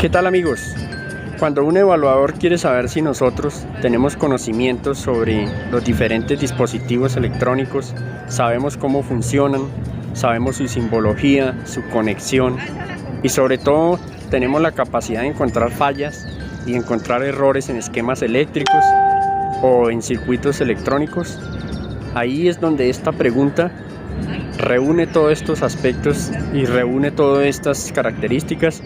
¿Qué tal, amigos? Cuando un evaluador quiere saber si nosotros tenemos conocimientos sobre los diferentes dispositivos electrónicos, sabemos cómo funcionan, sabemos su simbología, su conexión y sobre todo tenemos la capacidad de encontrar fallas y encontrar errores en esquemas eléctricos o en circuitos electrónicos, ahí es donde esta pregunta reúne todos estos aspectos y reúne todas estas características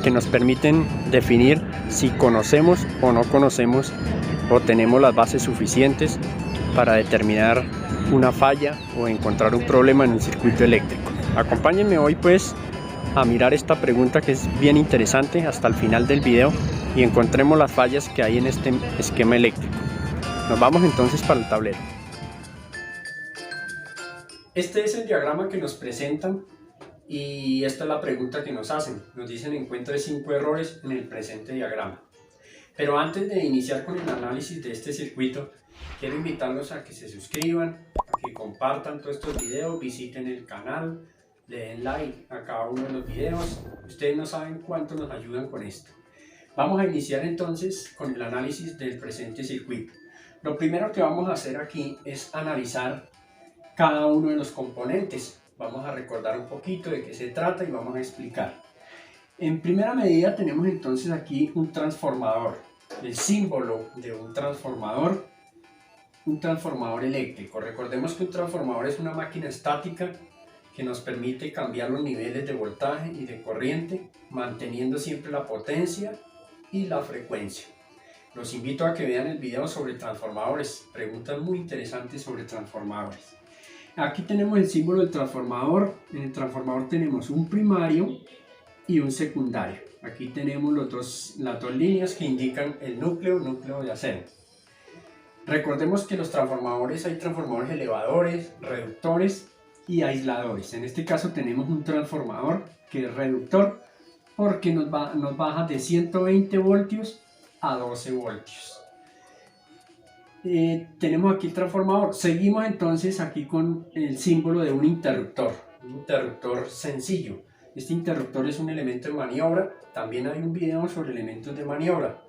que nos permiten definir si conocemos o no conocemos o tenemos las bases suficientes para determinar una falla o encontrar un problema en un circuito eléctrico. Acompáñenme hoy pues a mirar esta pregunta que es bien interesante hasta el final del video y encontremos las fallas que hay en este esquema eléctrico. Nos vamos entonces para el tablero. Este es el diagrama que nos presentan y esta es la pregunta que nos hacen. Nos dicen encuentre 5 errores en el presente diagrama. Pero antes de iniciar con el análisis de este circuito, quiero invitarlos a que se suscriban, a que compartan todos estos videos, visiten el canal, le den like a cada uno de los videos. Ustedes no saben cuánto nos ayudan con esto. Vamos a iniciar entonces con el análisis del presente circuito. Lo primero que vamos a hacer aquí es analizar cada uno de los componentes. Vamos a recordar un poquito de qué se trata y vamos a explicar. En primera medida tenemos entonces aquí un transformador. El símbolo de un transformador eléctrico. Recordemos que un transformador es una máquina estática que nos permite cambiar los niveles de voltaje y de corriente, manteniendo siempre la potencia y la frecuencia. Los invito a que vean el video sobre transformadores, preguntas muy interesantes sobre transformadores. Aquí tenemos el símbolo del transformador. En el transformador tenemos un primario y un secundario. Aquí tenemos las dos líneas que indican el núcleo de acero. Recordemos que los transformadores, hay transformadores elevadores, reductores y aisladores. En este caso tenemos un transformador que es reductor porque nos baja de 120 voltios a 12 voltios. Tenemos aquí el transformador. Seguimos entonces aquí con el símbolo de un interruptor sencillo. Este interruptor es un elemento de maniobra. También hay un video sobre elementos de maniobra.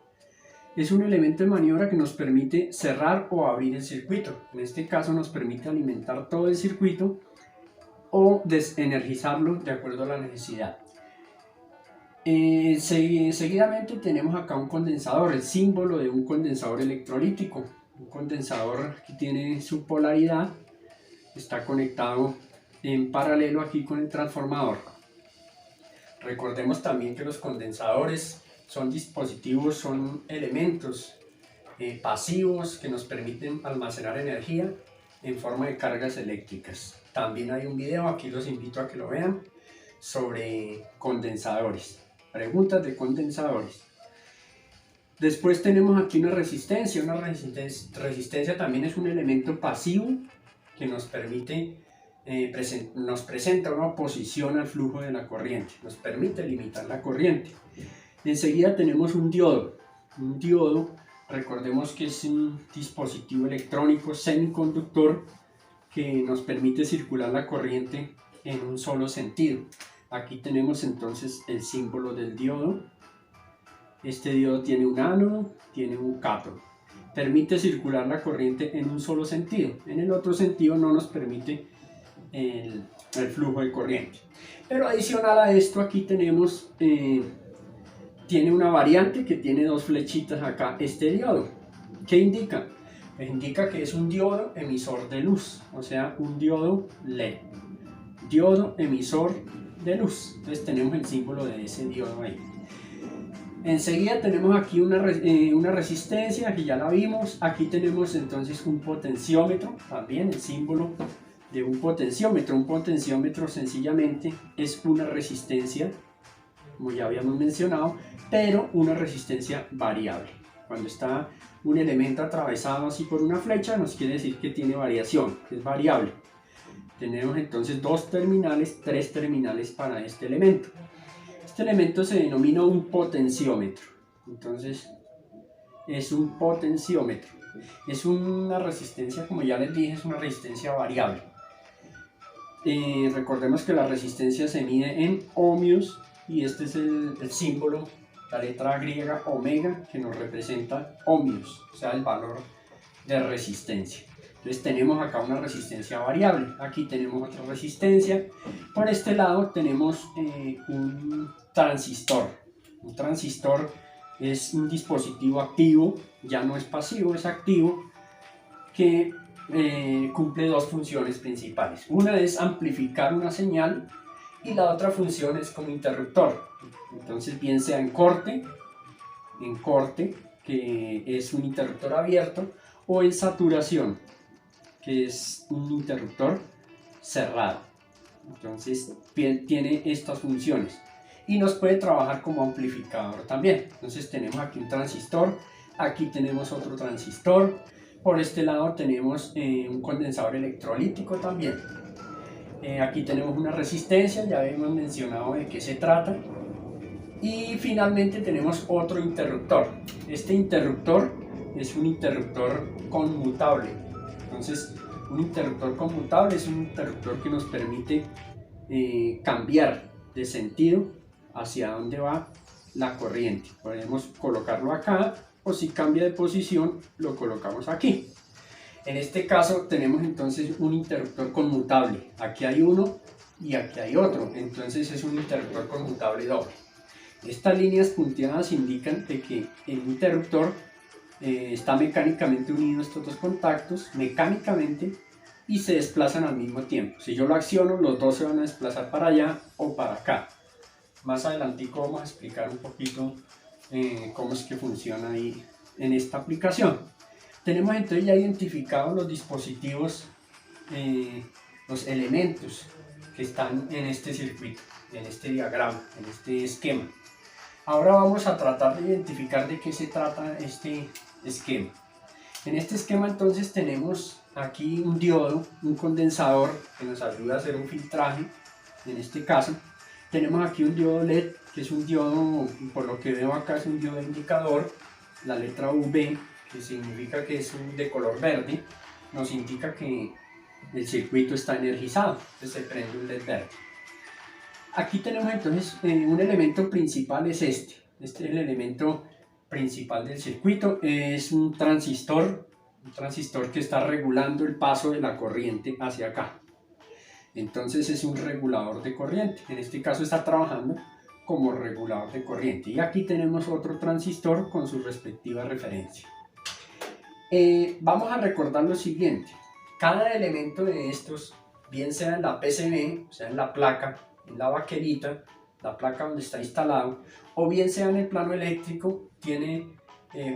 Es un elemento de maniobra que nos permite cerrar o abrir el circuito. En este caso nos permite alimentar todo el circuito o desenergizarlo de acuerdo a la necesidad. Seguidamente tenemos acá un condensador, el símbolo de un condensador electrolítico. Un condensador que tiene su polaridad, está conectado en paralelo aquí con el transformador. Recordemos también que los condensadores son dispositivos, son elementos pasivos que nos permiten almacenar energía en forma de cargas eléctricas. También hay un video, aquí los invito a que lo vean, sobre condensadores, preguntas de condensadores. Después tenemos aquí una resistencia. Una resistencia también es un elemento pasivo que nos permite, nos presenta una oposición al flujo de la corriente, nos permite limitar la corriente. Enseguida tenemos un diodo. Un diodo, recordemos que es un dispositivo electrónico semiconductor que nos permite circular la corriente en un solo sentido. Aquí tenemos entonces el símbolo del diodo. Este diodo tiene un ánodo, tiene un cátodo. Permite circular la corriente en un solo sentido. En el otro sentido no nos permite el flujo de corriente. Pero adicional a esto aquí tenemos, tiene una variante que tiene dos flechitas acá. Este diodo, ¿qué indica? Pues indica que es un diodo emisor de luz, o sea, un diodo LED. Diodo emisor de luz. Entonces tenemos el símbolo de ese diodo ahí. Enseguida tenemos aquí una resistencia que ya la vimos. Aquí tenemos entonces un potenciómetro, también el símbolo de un potenciómetro. Un potenciómetro sencillamente es una resistencia, como ya habíamos mencionado, pero una resistencia variable. Cuando está un elemento atravesado así por una flecha, nos quiere decir que tiene variación, que es variable. Tenemos entonces tres terminales para este elemento. Este elemento se denomina un potenciómetro. Entonces es un potenciómetro. Es una resistencia, como ya les dije, es una resistencia variable. Recordemos que la resistencia se mide en ohmios y este es el símbolo, la letra griega omega, que nos representa ohmios, o sea, el valor de resistencia. Entonces tenemos acá una resistencia variable, aquí tenemos otra resistencia, por este lado tenemos un transistor. Un transistor es un dispositivo activo, ya no es pasivo, es activo, que cumple dos funciones principales. Una es amplificar una señal y la otra función es como interruptor. Entonces, bien sea en corte, que es un interruptor abierto, o en saturación, que es un interruptor cerrado. Entonces, tiene estas funciones y nos puede trabajar como amplificador también. Entonces, tenemos aquí un transistor, aquí tenemos otro transistor. Por este lado tenemos un condensador electrolítico también. Aquí tenemos una resistencia, ya hemos mencionado de qué se trata. Y finalmente tenemos otro interruptor. Este interruptor es un interruptor conmutable. Entonces, un interruptor conmutable es un interruptor que nos permite cambiar de sentido hacia dónde va la corriente. Podemos colocarlo acá, o si cambia de posición lo colocamos aquí. En este caso tenemos entonces un interruptor conmutable, aquí hay uno y aquí hay otro, entonces es un interruptor conmutable doble. Estas líneas punteadas indican de que el interruptor está mecánicamente unido a estos dos contactos, mecánicamente, y se desplazan al mismo tiempo. Si yo lo acciono, los dos se van a desplazar para allá o para acá. Más adelantico vamos a explicar un poquito cómo es que funciona ahí en esta aplicación. Tenemos entonces ya identificados los dispositivos, los elementos que están en este circuito, en este diagrama, en este esquema. Ahora vamos a tratar de identificar de qué se trata este esquema. En este esquema entonces tenemos aquí un diodo, un condensador que nos ayuda a hacer un filtraje. En este caso tenemos aquí un diodo LED, que es un diodo, por lo que veo acá es un diodo indicador. La letra V, que significa que es de color verde, nos indica que el circuito está energizado, entonces se prende un LED verde. Aquí tenemos entonces un elemento principal, es este es el elemento principal del circuito, es un transistor que está regulando el paso de la corriente hacia acá. Entonces es un regulador de corriente, en este caso está trabajando como regulador de corriente. Y aquí tenemos otro transistor con su respectiva referencia. Vamos a recordar lo siguiente: cada elemento de estos, bien sea en la PCB, o sea en la placa, en la baquerita, la placa donde está instalado, o bien sea en el plano eléctrico, tiene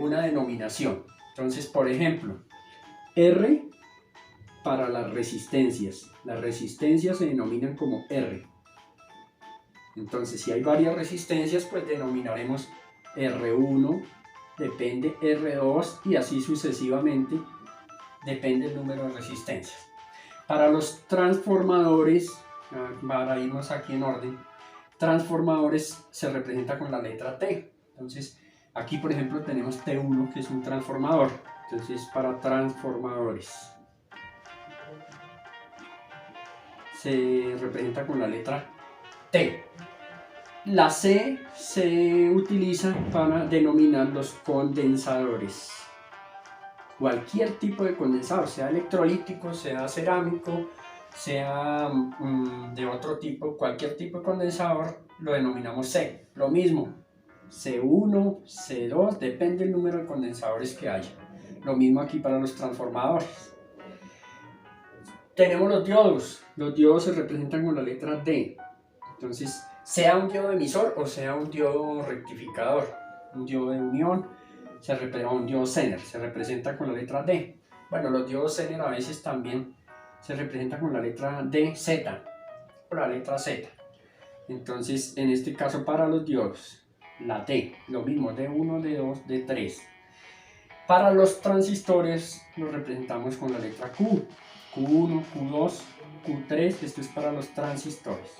una denominación. Entonces, por ejemplo, R para las resistencias se denominan como R. Entonces, si hay varias resistencias, pues denominaremos R1, depende R2 y así sucesivamente, depende el número de resistencias. Para los transformadores, para irnos aquí en orden, transformadores se representa con la letra T. Entonces, aquí por ejemplo tenemos T1, que es un transformador. Entonces, para transformadores se representa con la letra T. La C se utiliza para denominar los condensadores. Cualquier tipo de condensador, sea electrolítico, sea cerámico, sea de otro tipo, cualquier tipo de condensador lo denominamos C. Lo mismo, C1, C2, depende del número de condensadores que haya. Lo mismo aquí para los transformadores. Tenemos los diodos se representan con la letra D. Entonces, sea un diodo emisor o sea un diodo rectificador, un diodo de unión, o un diodo Zener, se representa con la letra D. Bueno, los diodos Zener a veces también se representan con la letra DZ o la letra Z. Entonces, en este caso para los diodos, la D, lo mismo, D1, D2, D3. Para los transistores los representamos con la letra Q, Q1, Q2, Q3, esto es para los transistores.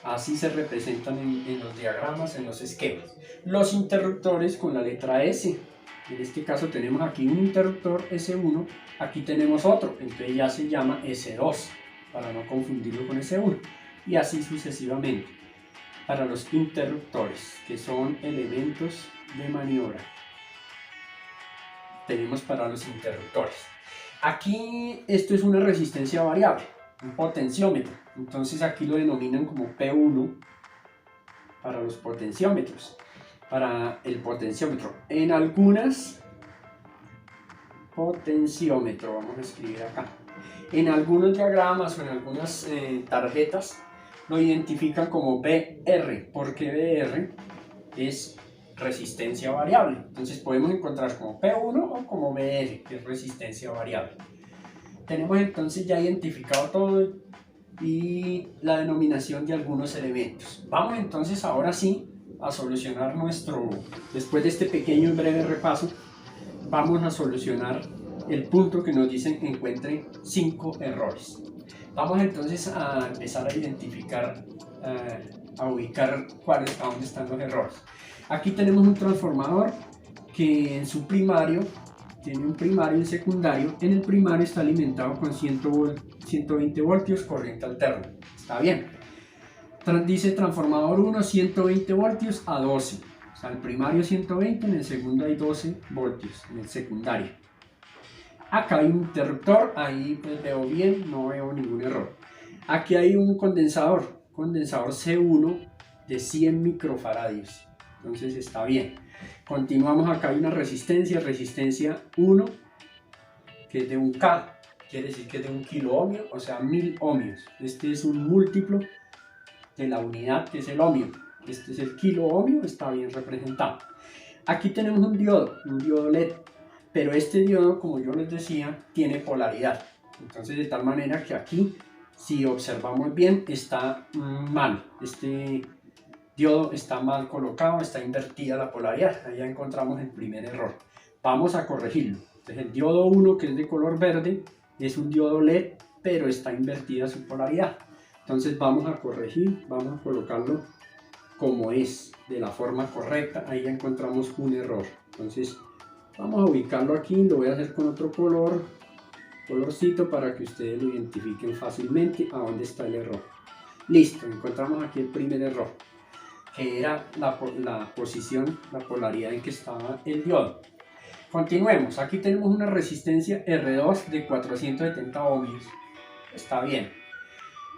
Así se representan en los diagramas, en los esquemas. Los interruptores con la letra S. En este caso tenemos aquí un interruptor S1, aquí tenemos otro, entonces ya se llama S2, para no confundirlo con S1, y así sucesivamente para los interruptores, que son elementos de maniobra. Tenemos para los interruptores. Aquí esto es una resistencia variable, un potenciómetro, entonces aquí lo denominan como P1 para los potenciómetros. Para el potenciómetro, en algunas potenciómetro, vamos a escribir acá, en algunos diagramas o en algunas tarjetas lo identifican como BR, porque BR es resistencia variable. Entonces podemos encontrar como P1 o como BR, que es resistencia variable. Tenemos entonces ya identificado todo y la denominación de algunos elementos. Vamos entonces ahora sí a solucionar después de este pequeño y breve repaso, vamos a solucionar el punto que nos dicen que encuentre 5 errores. Vamos entonces a empezar a identificar, a ubicar a dónde están los errores. Aquí tenemos un transformador que en su primario tiene un primario y un secundario. En el primario está alimentado con 120 voltios corriente alterna. Está bien. Dice transformador 1, 120 voltios a 12. O sea, el primario 120, en el segundo hay 12 voltios, en el secundario. Acá hay un interruptor, ahí pues veo bien, no veo ningún error. Aquí hay un condensador C1 de 100 microfaradios. Entonces está bien. Continuamos, acá hay una resistencia 1, que es de un K, quiere decir que es de 1 kilo ohmio, o sea 1000 ohmios. Este es un múltiplo de la unidad que es el ohmio. Este es el kilo ohmio, está bien representado. Aquí tenemos un diodo LED, pero este diodo, como yo les decía, tiene polaridad. Entonces de tal manera que aquí, si observamos bien, está mal. Este diodo está mal colocado, está invertida la polaridad. Ahí ya encontramos el primer error. Vamos a corregirlo. Entonces el diodo 1, que es de color verde, es un diodo LED, pero está invertida su polaridad. Entonces vamos a corregir, vamos a colocarlo como es, de la forma correcta. Ahí ya encontramos un error. Entonces vamos a ubicarlo aquí, lo voy a hacer con otro colorcito para que ustedes lo identifiquen fácilmente a dónde está el error. Listo, encontramos aquí el primer error, que era la posición, la polaridad en que estaba el diodo. Continuemos, aquí tenemos una resistencia R2 de 470 ohmios. Está bien.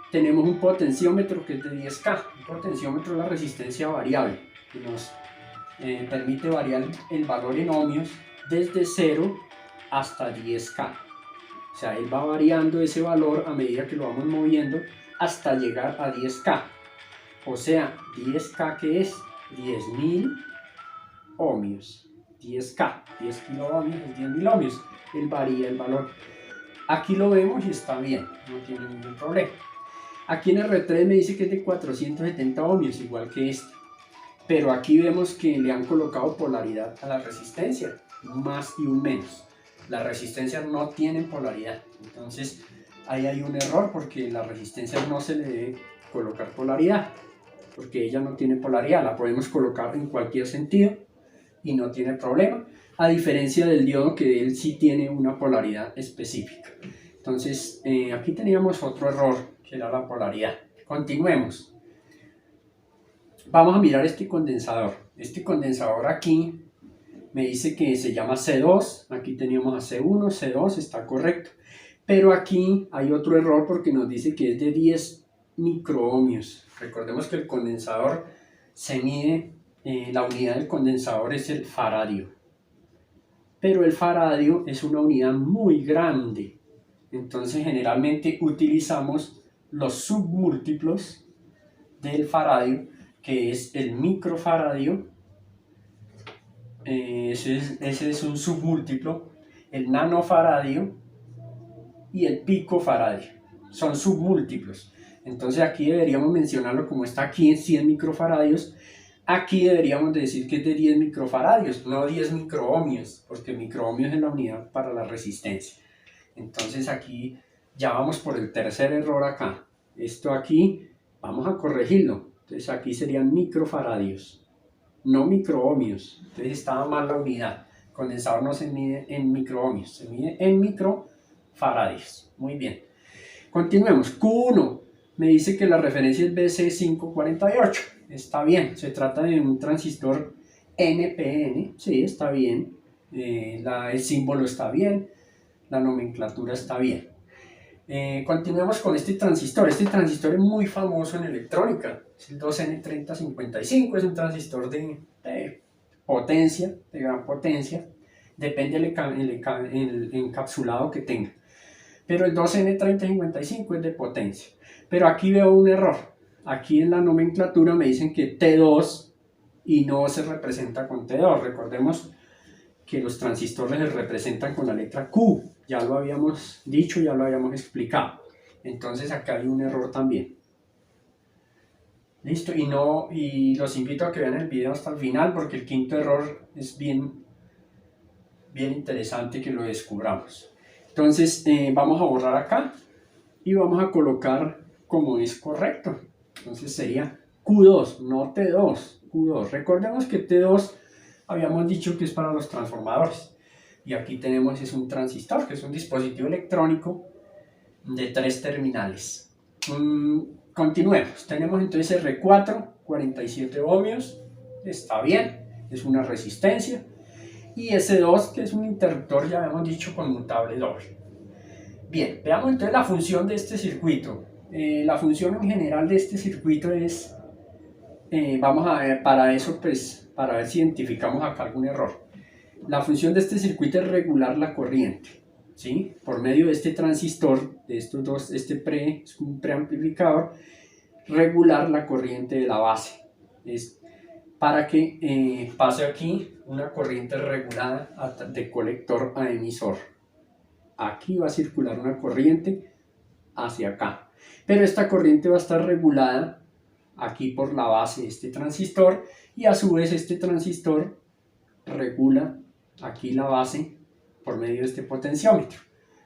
Tenemos un potenciómetro que es de 10K. Un potenciómetro es la resistencia variable, que nos permite variar el valor en ohmios desde 0 hasta 10K. O sea, él va variando ese valor a medida que lo vamos moviendo hasta llegar a 10K. O sea, 10K, que es 10.000 ohmios. 10K, 10 kilo ohmios es 10.000 ohmios. Él varía el valor. Aquí lo vemos y está bien, no tiene ningún problema. Aquí en R3 me dice que es de 470 ohmios, igual que este. Pero aquí vemos que le han colocado polaridad a la resistencia, un más y un menos. Las resistencias no tienen polaridad. Entonces ahí hay un error, porque la resistencia no se le debe colocar polaridad, porque ella no tiene polaridad. La podemos colocar en cualquier sentido y no tiene problema, a diferencia del diodo, que él sí tiene una polaridad específica. Entonces aquí teníamos otro error, que era la polaridad. Continuemos. Vamos a mirar este condensador. Este condensador aquí me dice que se llama C2. Aquí teníamos a C1, C2, está correcto. Pero aquí hay otro error, porque nos dice que es de 10 microohmios. Recordemos que el condensador se mide, la unidad del condensador es el faradio. Pero el faradio es una unidad muy grande. Entonces generalmente utilizamos los submúltiplos del faradio, que es el microfaradio, ese es un submúltiplo, el nanofaradio y el picofaradio, son submúltiplos. Entonces aquí deberíamos mencionarlo como está aquí en 100 microfaradios. Aquí deberíamos decir que es de 10 microfaradios, no 10 microohmios, porque microohmios es la unidad para la resistencia. Entonces aquí ya vamos por el tercer error acá. Esto aquí vamos a corregirlo. Entonces aquí serían microfaradios, no microohmios. Entonces estaba mal la unidad. condensador no se mide en microohmios, se mide en microfarads. Muy bien. Continuemos. Q1 me dice que la referencia es BC548. Está bien, se trata de un transistor NPN. Sí, está bien. El símbolo está bien, la nomenclatura está bien. Continuemos con este transistor. Este transistor es muy famoso en electrónica. Es el 2N3055. Es un transistor de potencia, de gran potencia. Depende del encapsulado que tenga. Pero el 2N3055 es de potencia. Pero aquí veo un error. Aquí en la nomenclatura me dicen que T2 y no se representa con T2. Recordemos que los transistores se representan con la letra Q. Ya lo habíamos dicho, ya lo habíamos explicado. Entonces acá hay un error también. Listo, y los invito a que vean el video hasta el final porque el quinto error es bien interesante que lo descubramos. Entonces vamos a borrar acá y vamos a colocar como es correcto. Entonces sería Q2, no T2, Q2. Recordemos que T2 habíamos dicho que es para los transformadores. Y aquí tenemos es un transistor, que es un dispositivo electrónico de 3 terminales. Continuemos. Tenemos entonces R4, 47 ohmios. Está bien, es una resistencia. Y S2, que es un interruptor, ya habíamos dicho, conmutable doble. Bien, veamos entonces la función de este circuito. La función en general de este circuito es, vamos a ver, para eso pues, para ver si identificamos acá algún error. La función de este circuito es regular la corriente, ¿sí? Por medio de este transistor, de estos dos, es un preamplificador, regular la corriente de la base. Es para que pase aquí una corriente regulada de colector a emisor. Aquí va a circular una corriente hacia acá, pero esta corriente va a estar regulada aquí por la base de este transistor y a su vez este transistor regula aquí la base por medio de este potenciómetro.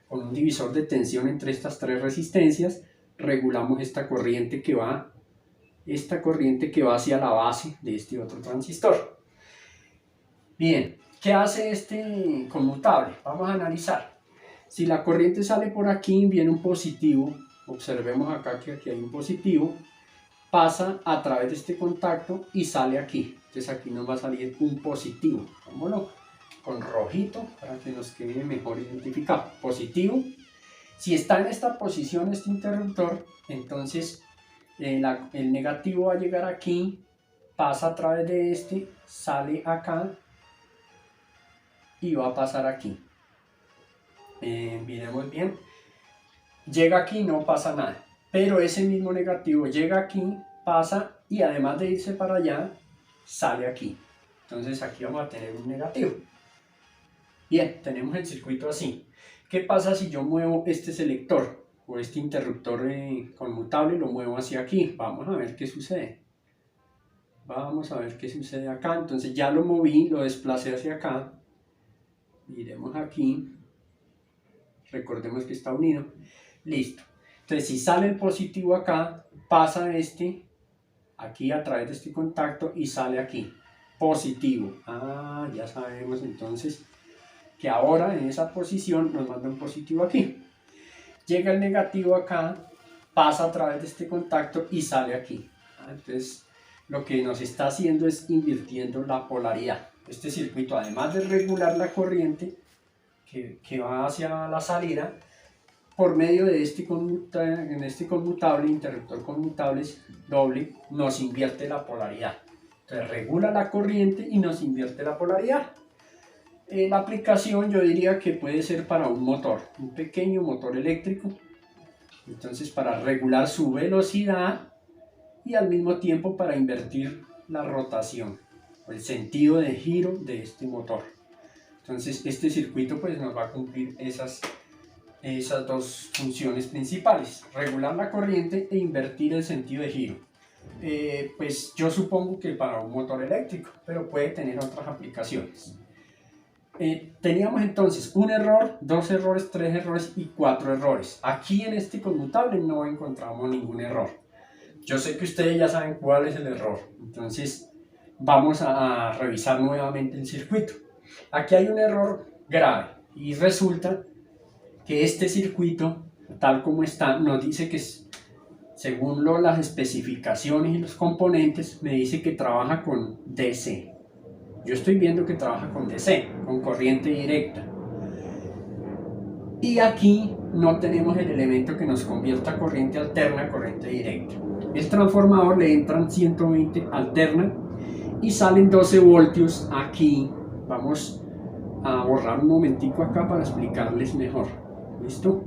Con un divisor de tensión entre estas 3 resistencias regulamos esta corriente que va hacia la base de este otro transistor. Bien, ¿qué hace este conmutable? Vamos a analizar. Si la corriente sale por aquí, viene un positivo, observemos acá que aquí hay un positivo, pasa a través de este contacto y sale aquí. Entonces aquí nos va a salir un positivo. Vámonos con rojito para que nos quede mejor identificado. Positivo. Si está en esta posición este interruptor, entonces el negativo va a llegar aquí, pasa a través de este, sale acá y va a pasar aquí. Miremos bien. Llega aquí, no pasa nada. Pero ese mismo negativo llega aquí, pasa y además de irse para allá, sale aquí. Entonces aquí vamos a tener un negativo. Bien, tenemos el circuito así. ¿Qué pasa si yo muevo este selector o este interruptor conmutable? Lo muevo hacia aquí. Vamos a ver qué sucede. Vamos a ver qué sucede acá. Entonces ya lo moví, lo desplacé hacia acá. Miremos aquí. Recordemos que está unido. Listo. Entonces si sale el positivo acá, pasa este aquí a través de este contacto y sale aquí. Positivo. Ya sabemos entonces que ahora en esa posición nos manda un positivo aquí. Llega el negativo acá, pasa a través de este contacto y sale aquí. Entonces lo que nos está haciendo es invirtiendo la polaridad. Este circuito, además de regular la corriente que va hacia la salida, por medio de este conmutable, interruptor conmutable doble, nos invierte la polaridad. Entonces regula la corriente y nos invierte la polaridad. La aplicación yo diría que puede ser para un motor, un pequeño motor eléctrico. Entonces para regular su velocidad y al mismo tiempo para invertir la rotación, el sentido de giro de este motor. Entonces este circuito pues nos va a cumplir esas dos funciones principales: regular la corriente e invertir el sentido de giro. Pues yo supongo que para un motor eléctrico, pero puede tener otras aplicaciones. Teníamos entonces un error, 2 errores, 3 errores y 4 errores. Aquí en este conmutable no encontramos ningún error. Yo sé que ustedes ya saben cuál es el error, entonces vamos a revisar nuevamente el circuito. Aquí hay un error grave y resulta que este circuito, tal como está, nos dice que según las especificaciones y los componentes, me dice que trabaja con DC. Yo estoy viendo que trabaja con DC, con corriente directa. Y aquí no tenemos el elemento que nos convierta corriente alterna a corriente directa. El transformador le entran 120 alterna y salen 12 voltios aquí. Vamos a borrar un momentico acá para explicarles mejor. ¿Listo?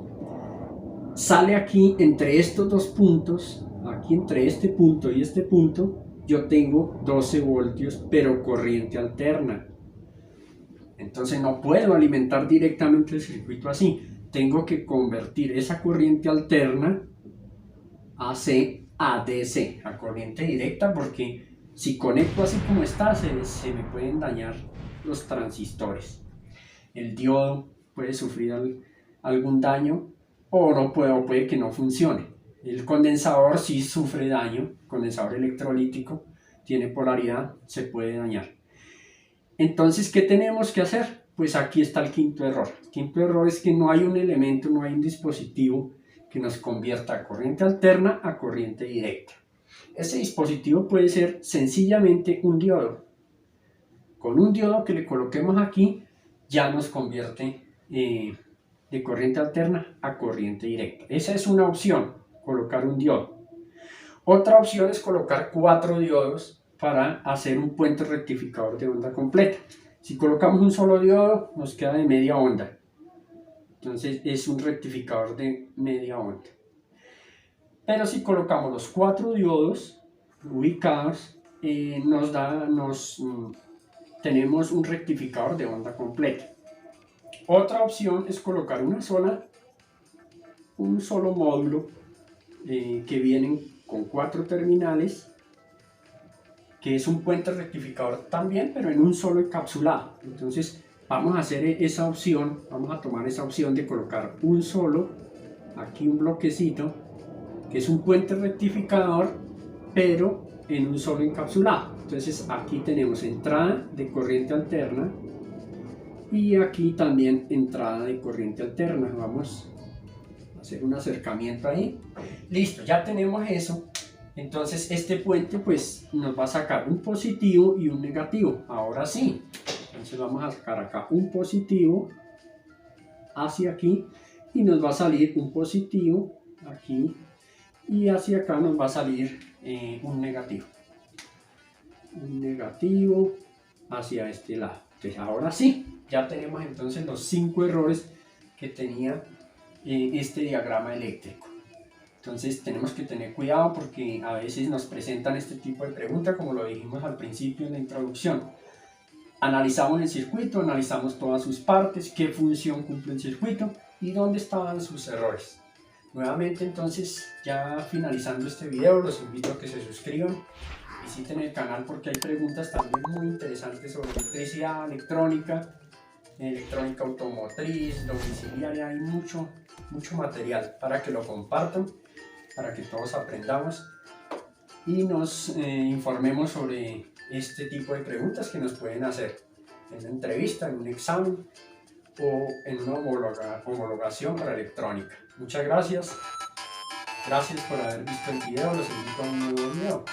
Sale aquí entre estos dos puntos, aquí entre este punto y este punto, yo tengo 12 voltios, pero corriente alterna. Entonces no puedo alimentar directamente el circuito así. Tengo que convertir esa corriente alterna AC a DC, a corriente directa, porque si conecto así como está, se me pueden dañar los transistores. El diodo puede sufrir algún daño o no puede que no funcione. El condensador sí sufre daño, condensador electrolítico, tiene polaridad, se puede dañar. Entonces, ¿qué tenemos que hacer? Pues aquí está el quinto error. El quinto error es que no hay un elemento, no hay un dispositivo que nos convierta corriente alterna a corriente directa. Ese dispositivo puede ser sencillamente un diodo. Con un diodo que le coloquemos aquí, ya nos convierte de corriente alterna a corriente directa. Esa es una opción, colocar un diodo. Otra opción es colocar 4 diodos para hacer un puente rectificador de onda completa. Si colocamos un solo diodo, nos queda de media onda. Entonces es un rectificador de media onda. Pero si colocamos los 4 diodos ubicados, tenemos un rectificador de onda completa. Otra opción es colocar un solo módulo que vienen con 4 terminales, que es un puente rectificador también, pero en un solo encapsulado. Entonces vamos a hacer esa opción, vamos a tomar esa opción de colocar un solo, aquí un bloquecito, que es un puente rectificador, pero en un solo encapsulado. Entonces aquí tenemos entrada de corriente alterna y aquí también entrada de corriente alterna. Vamos a hacer un acercamiento ahí. Listo, ya tenemos eso. Entonces este puente pues nos va a sacar un positivo y un negativo. Ahora sí, entonces vamos a sacar acá un positivo hacia aquí y nos va a salir un positivo aquí y hacia acá nos va a salir un negativo hacia este lado. Entonces ahora sí, ya tenemos entonces los 5 errores que tenía este diagrama eléctrico. Entonces tenemos que tener cuidado porque a veces nos presentan este tipo de preguntas, como lo dijimos al principio en la introducción. Analizamos el circuito, analizamos todas sus partes, qué función cumple el circuito y dónde estaban sus errores. Nuevamente entonces, ya finalizando este video, los invito a que se suscriban, visiten el canal porque hay preguntas también muy interesantes sobre electricidad, electrónica automotriz, domiciliaria. Hay mucho material para que lo compartan, para que todos aprendamos y nos informemos sobre este tipo de preguntas que nos pueden hacer en una entrevista, en un examen o en una homologación para electrónica. Muchas gracias por haber visto el video, los invito a un nuevo video.